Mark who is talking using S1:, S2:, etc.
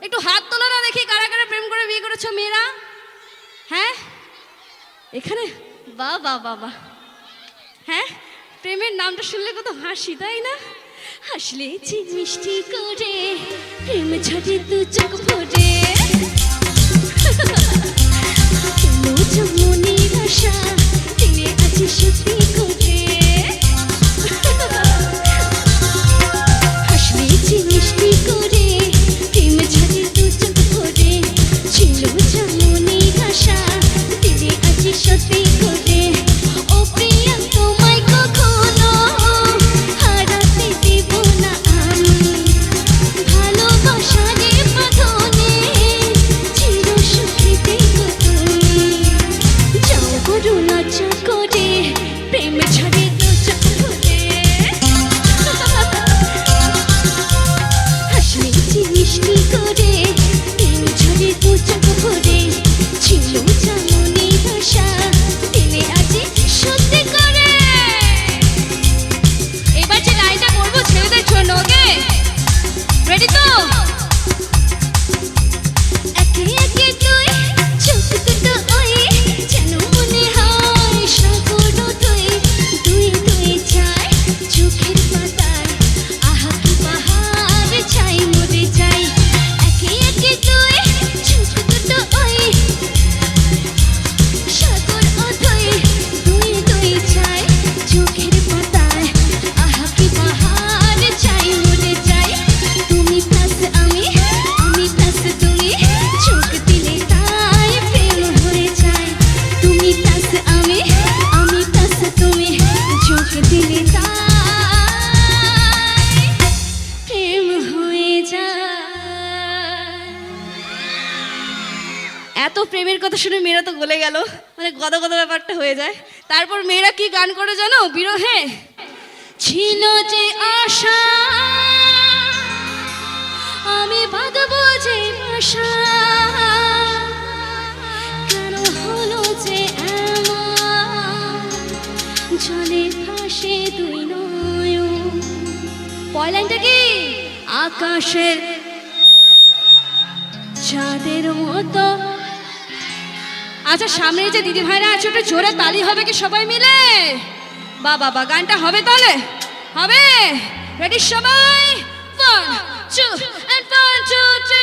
S1: একটু হাত তোলো না দেখি, কারা কারা প্রেম করে বিয়ে করেছো মেয়েরা? হ্যাঁ এখানে, বাহ বাহ বাহ বাহ। হ্যাঁ, প্রেমের নামটা শুনলে কত হাসি, তাই না? হাসলে চিক মিষ্টি করে প্রেম ঝরে দু চোখ ভরে, মনের আশা দিলে আছে সত্যি করে। হাসলে চিক মিষ্টি করে প্রেম ঝরে দু চোখ ভরে, ছিল যা মনের আশা দিলে আছে সত্যি করে। ও প্রিয়া তোমায় কখনো হারাতে দেব না আমি, ভালোবাসারে বাঁধনে চির সুখী দেব তুমি। যাও করো লজ্জা করে প্রেম ঝরে দু চোখ ভরে, হাসলে যে মিষ্টি করে প্রেম ঝরে দু চোখ ভরে, ছিল যা মনের আশা দিলে আজ সত্যি করে। এবার যে লাইনটা করবো ছেলেদের জন্য, ওকে রেডি তো? একে একে তুই চোখ দুটো ওই যেন মনে হয় সাগর তুই, দুই দুই চাই চোখের পাতায়, আহা কি পাহাড় চাই মরে যাই। একে একে তুই চোখ দুটো ওই সাগর অথই, দুই দুই চাই চোখের পাতায়, আহা কি পাহাড় চাই মরে যাই। তুমি প্লাস আমি, আমি প্লাস তুমি, চোখ দিলে তাই প্রেম হয়ে যায়। তুমি প্লাস আমি, আমি প্লাস তুমি, চোখ দিলে তাই প্রেম হয়ে যায়। এত প্রেমের কথা শুনে মেয়েরা তো গলে গেল, মানে গদা গদা ব্যাপারটা হয়ে যায়। তারপর মেয়েরা কি গান করে জানো বিরহে? ছিল যে আশা আমি বাঁধবো যে বাসা, কেন হলো যে এমন জলে ভাসে দুই নয়ন। পরের লাইনটা কি? আকাশের চাঁদের মতো। আচ্ছা, সামনে যে দিদি ভাইরা আছে একটু জোরে তালি হবে কি সবাই মিলে? বা বাবা, গানটা হবে তাহলে? হবে? রেডি সবাই? 1 2 and 1 2 3